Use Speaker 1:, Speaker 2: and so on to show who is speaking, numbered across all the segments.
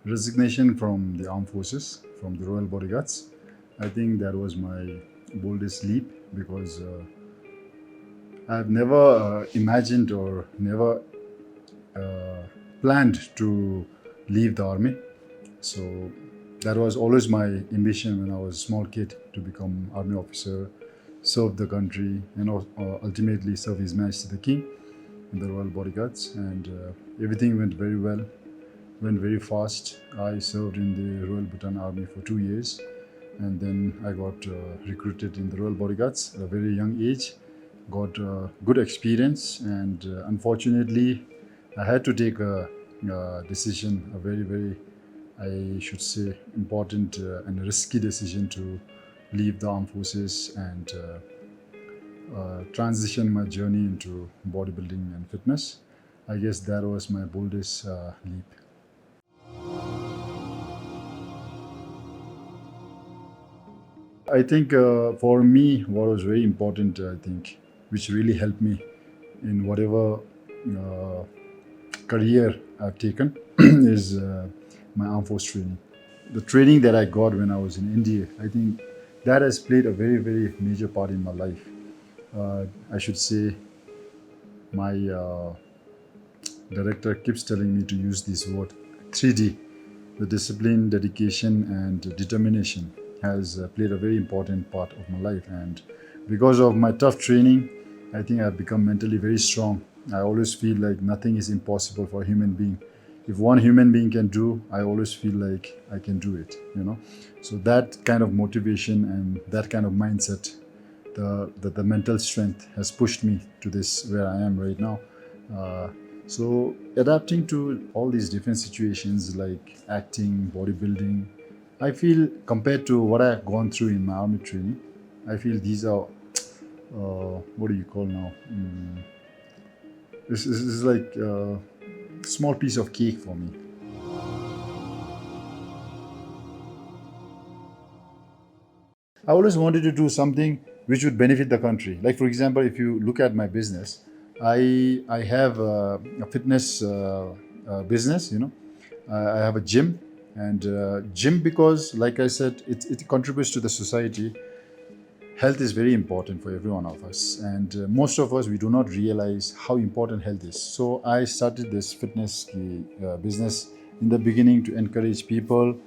Speaker 1: resignation from the armed forces, from the Royal Bodyguards. I think that was my boldest leap because I've never imagined or never planned to leave the army. So that was always my ambition when I was a small kid, to become army officer, serve the country, and ultimately serve His Majesty the King in the Royal Bodyguards. And everything went very well, went very fast. I served in the Royal Bhutan Army for 2 years, and then I got recruited in the Royal Bodyguards at a very young age. Got good experience, and unfortunately I had to take a decision, a very, I should say, important and risky decision, to leave the armed forces and transition my journey into bodybuilding and fitness. I guess that was my boldest leap. I think for me, what was very important, which really helped me in whatever career I've taken, is my armed force training. The training that I got when I was in India, I think that has played a very major part in my life. I should say my director keeps telling me to use this word 3D. The discipline, dedication, and determination has played a very important part of my life. And because of my tough training, I think I've become mentally very strong. I always feel like nothing is impossible for a human being. If one human being can do, I always feel like I can do it, So that kind of motivation and that kind of mindset, the mental strength has pushed me to this where I am right now. So adapting to all these different situations like acting, bodybuilding, I feel compared to what I've gone through in my army training, I feel these are, what do you call now? This is like a small piece of cake for me. I always wanted to do something which would benefit the country. Like, for example, if you look at my business, I have a fitness business, I have a gym, and gym, because like I said, it contributes to the society. Health is very important for every one of us, and most of us, we do not realize how important health is. So I started this fitness business in the beginning to encourage people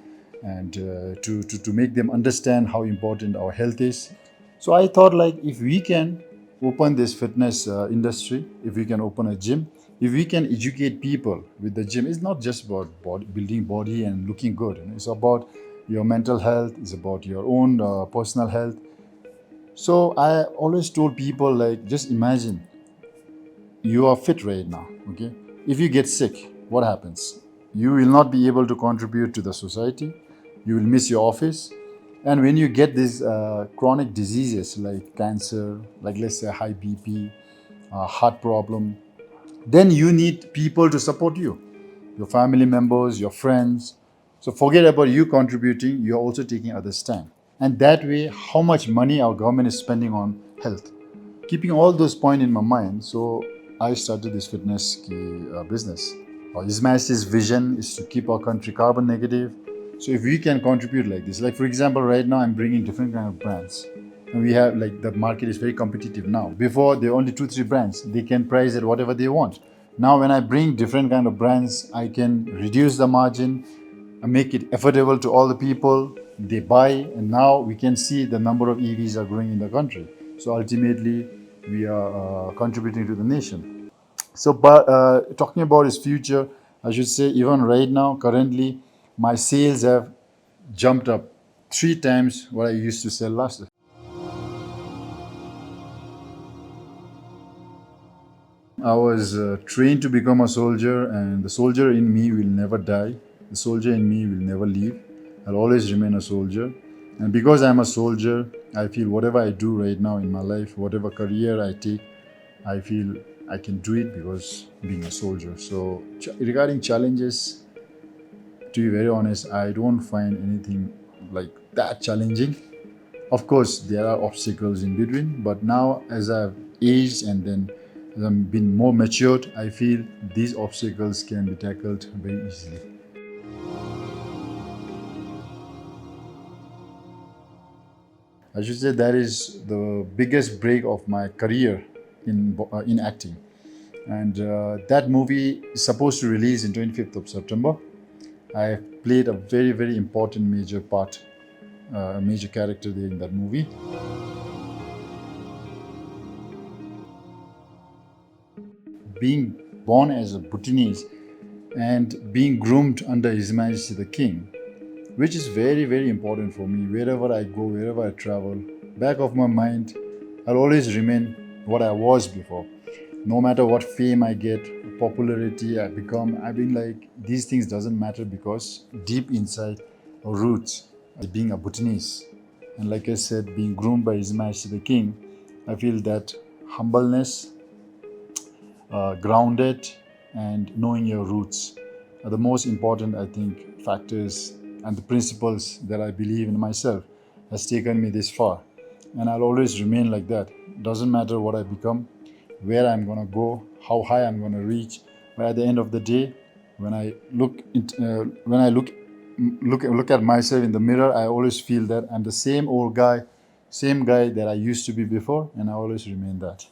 Speaker 1: and to make them understand how important our health is. So I thought, like, if we can open this fitness industry, if we can open a gym, if we can educate people with the gym, it's not just about building body and looking good. It's about your mental health, it's about your own personal health. So I always told people, like, just imagine you are fit right now, okay? If you get sick, what happens? You will not be able to contribute to the society. You will miss your office. And when you get these chronic diseases like cancer, like let's say high BP, heart problem, then you need people to support you, your family members, your friends. So forget about you contributing, you're also taking others' stand. And that way, how much money our government is spending on health. Keeping all those points in my mind, so I started this fitness business. His Majesty's vision is to keep our country carbon negative. So if we can contribute like this, like for example, right now I'm bringing different kind of brands. And we have, like, the market is very competitive now. Before, there were only 2-3 brands. They can price it whatever they want. Now when I bring different kind of brands, I can reduce the margin and make it affordable to all the people. They buy, and now we can see the number of EVs are growing in the country. So ultimately, we are contributing to the nation. So, but talking about his future, I should say, even right now, currently, my sales have jumped up 3 times what I used to sell last year. I was trained to become a soldier, and the soldier in me will never die. The soldier in me will never leave. I'll always remain a soldier. And because I'm a soldier, I feel whatever I do right now in my life, whatever career I take, I feel I can do it because being a soldier. So regarding challenges, to be very honest, I don't find anything like that challenging. Of course, there are obstacles in between, but now as I've aged and then as I've been more matured, I feel these obstacles can be tackled very easily. I should say that is the biggest break of my career in acting. And that movie is supposed to release in 25th of September. I played a very, very important major part, a major character there in that movie. Being born as a Bhutanese and being groomed under His Majesty the King, which is very, very important for me. Wherever I go, wherever I travel, back of my mind, I'll always remain what I was before. No matter what fame I get, popularity I become, I've been like, these things doesn't matter because deep inside our roots, being a Bhutanese, and like I said, being groomed by His Majesty the King, I feel that humbleness, grounded, and knowing your roots are the most important, I think, factors and the principles that I believe in myself has taken me this far. And I'll always remain like that. Doesn't matter what I become, where I'm gonna go, how high I'm gonna reach. But at the end of the day, when I look at myself in the mirror, I always feel that I'm the same old guy, same guy that I used to be before, and I always remain that.